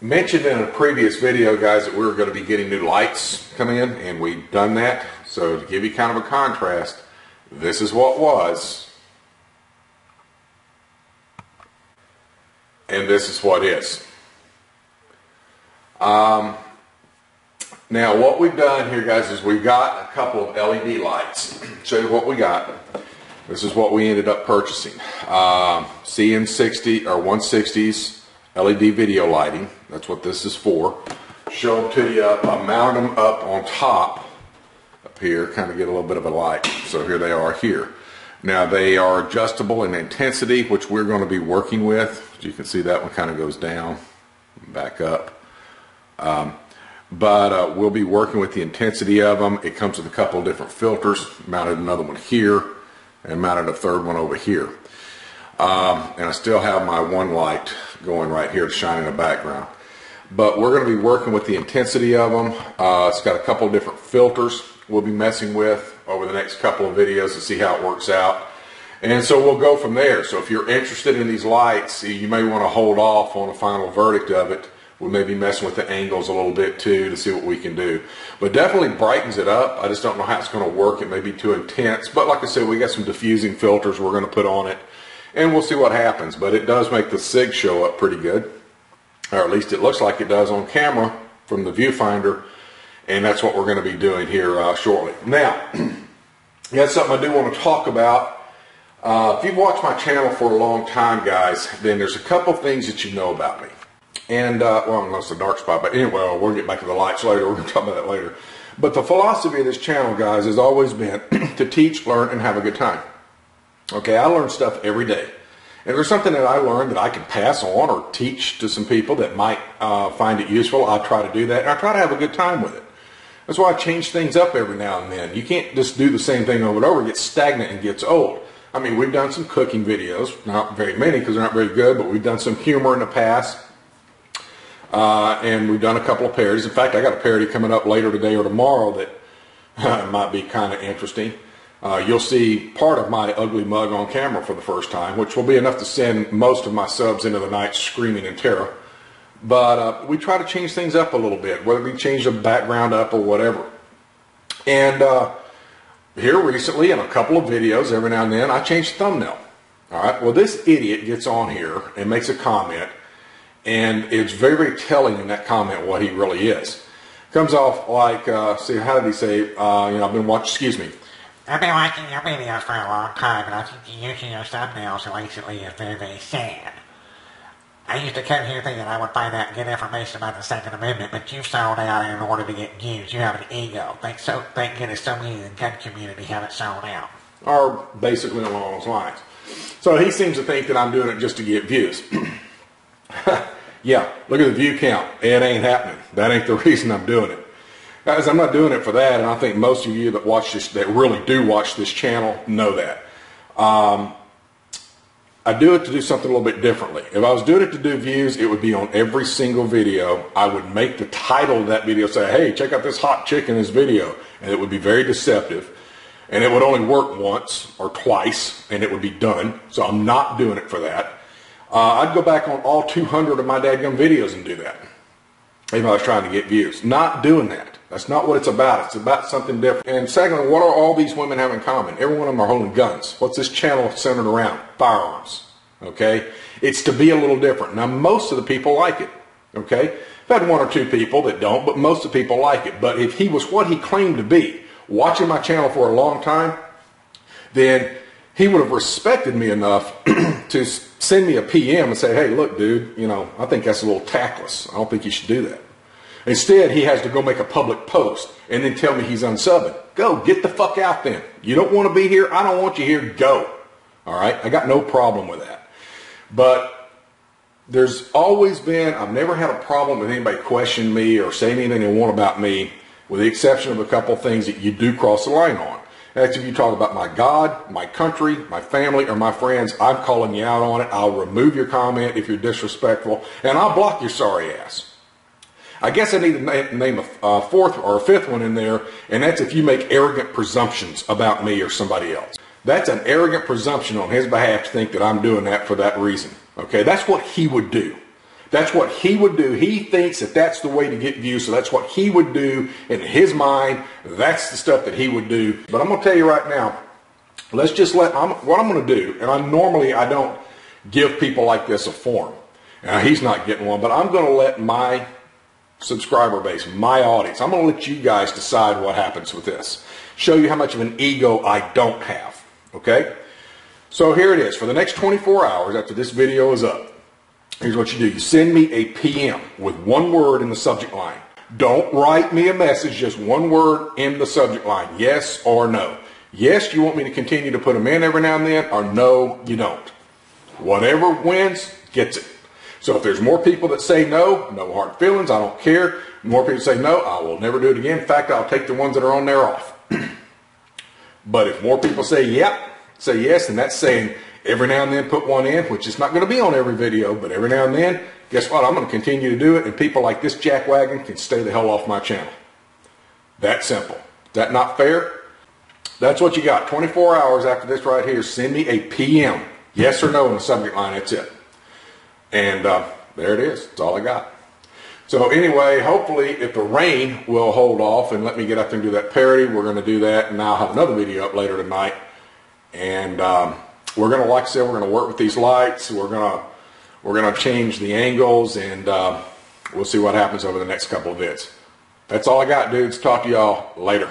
mentioned in a previous video, guys, that we were going to be getting new lights coming in, and we've done that. So to give you kind of a contrast, this is what was, and this is what is. Now what we've done here, guys, is we've got a couple of LED lights. Show you what we got. This is what we ended up purchasing. CM60 or 160s LED video lighting. That's what this is for. Show them to you. I mounted them up on top up here, kind of get a little bit of a light. So here they are here. Now they are adjustable in intensity, which we're going to be working with. As you can see, that one kind of goes down, back up. But we'll be working with the intensity of them. It comes with a couple of different filters. Mounted another one here and mounted a third one over here. And I still have my one light going right here to shine in the background. But we're going to be working with the intensity of them. It's got a couple of different filters we'll be messing with over the next couple of videos to see how it works out. And so we'll go from there. So if you're interested in these lights, you may want to hold off on the final verdict of it. We may be messing with the angles a little bit too to see what we can do. But definitely brightens it up. I just don't know how it's going to work. It may be too intense. But like I said, we got some diffusing filters we're going to put on it. And we'll see what happens. But it does make the SIG show up pretty good. Or at least it looks like it does on camera from the viewfinder. And that's what we're going to be doing here shortly. Now, that's something I do want to talk about. If you've watched my channel for a long time, guys, then there's a couple things that you know about me. And, well, that's a dark spot, but anyway, we'll get back to the lights later. We're going to talk about that later. But the philosophy of this channel, guys, has always been to teach, learn, and have a good time. Okay, I learn stuff every day. And if there's something that I learned that I can pass on or teach to some people that might find it useful, I try to do that. And I try to have a good time with it. That's why I change things up every now and then. You can't just do the same thing over and over. It gets stagnant and gets old. I mean, we've done some cooking videos. Not very many because they're not very good, but we've done some humor in the past. And we've done a couple of parodies. In fact, I got a parody coming up later today or tomorrow that might be kind of interesting. You'll see part of my ugly mug on camera for the first time, which will be enough to send most of my subs into the night screaming in terror. But we try to change things up a little bit, whether we change the background up or whatever. And here recently, in a couple of videos, every now and then, I change the thumbnail. All right. Well, this idiot gets on here and makes a comment. And it's very, very telling in that comment what he really is. Comes off like, see, how did he say, you know, I've been watching your videos for a long time, and I think using your thumbnails recently is very, very sad. I used to come here thinking I would find out good information about the Second Amendment, but you've sold out in order to get views. You have an ego. Thank goodness so many in the gun community haven't sold out. Or basically along those lines. So he seems to think that I'm doing it just to get views. Yeah, look at the view count. It ain't happening. That ain't the reason I'm doing it. Guys, I'm not doing it for that, and I think most of you that watch this, that really do watch this channel, know that. I do it to do something a little bit differently. If I was doing it to do views, it would be on every single video. I would make the title of that video say, hey, check out this hot chick in this video. And it would be very deceptive. And it would only work once or twice, and it would be done. So I'm not doing it for that. I'd go back on all 200 of my dadgum videos and do that if I was trying to get views. Not doing that. That's not what it's about. It's about something different. And secondly, what are all these women have in common? Every one of them are holding guns. What's this channel centered around? Firearms. Okay? It's to be a little different. Now, most of the people like it. Okay? I've had one or two people that don't, but most of the people like it. But if he was what he claimed to be, watching my channel for a long time, then he would have respected me enough to send me a PM and say, hey, look, dude, you know, I think that's a little tactless. I don't think you should do that. Instead, he has to go make a public post and then tell me he's unsubbing. Go, get the fuck out then. You don't want to be here? I don't want you here. Go. All right? I got no problem with that. But there's always been, I've never had a problem with anybody questioning me or saying anything they want about me, with the exception of a couple of things that you do cross the line on. That's if you talk about my God, my country, my family, or my friends, I'm calling you out on it. I'll remove your comment if you're disrespectful, and I'll block your sorry ass. I guess I need to name a fourth or a fifth one in there, and that's if you make arrogant presumptions about me or somebody else. That's an arrogant presumption on his behalf to think that I'm doing that for that reason. Okay, that's what he would do. That's what he would do. He thinks that that's the way to get views, so that's what he would do in his mind. That's the stuff that he would do. But I'm going to tell you right now, let's just what I'm going to do, and I don't give people like this a form. He's not getting one, but I'm going to let my subscriber base, my audience, I'm going to let you guys decide what happens with this. Show you how much of an ego I don't have, okay? So here it is. For the next 24 hours after this video is up, here's what you do. You send me a PM with one word in the subject line. Don't write me a message, just one word in the subject line, yes or no. Yes, you want me to continue to put them in every now and then, or no, you don't. Whatever wins, gets it. So if there's more people that say no, no hard feelings, I don't care. More people say no, I will never do it again. In fact, I'll take the ones that are on there off. But if more people say yep, say yes, and that's saying every now and then put one in, which is not going to be on every video, but every now and then, guess what? I'm going to continue to do it, and people like this jackwagon can stay the hell off my channel. That simple. Is that not fair? That's what you got. 24 hours after this right here, send me a PM. Yes or no in the subject line, that's it. And there it is. That's all I got. So anyway, hopefully if the rain will hold off and let me get up there and do that parody, we're going to do that. And I'll have another video up later tonight. And we're going to, like I said, we're going to work with these lights. We're going to change the angles, and we'll see what happens over the next couple of vids. That's all I got, dudes. Talk to y'all later.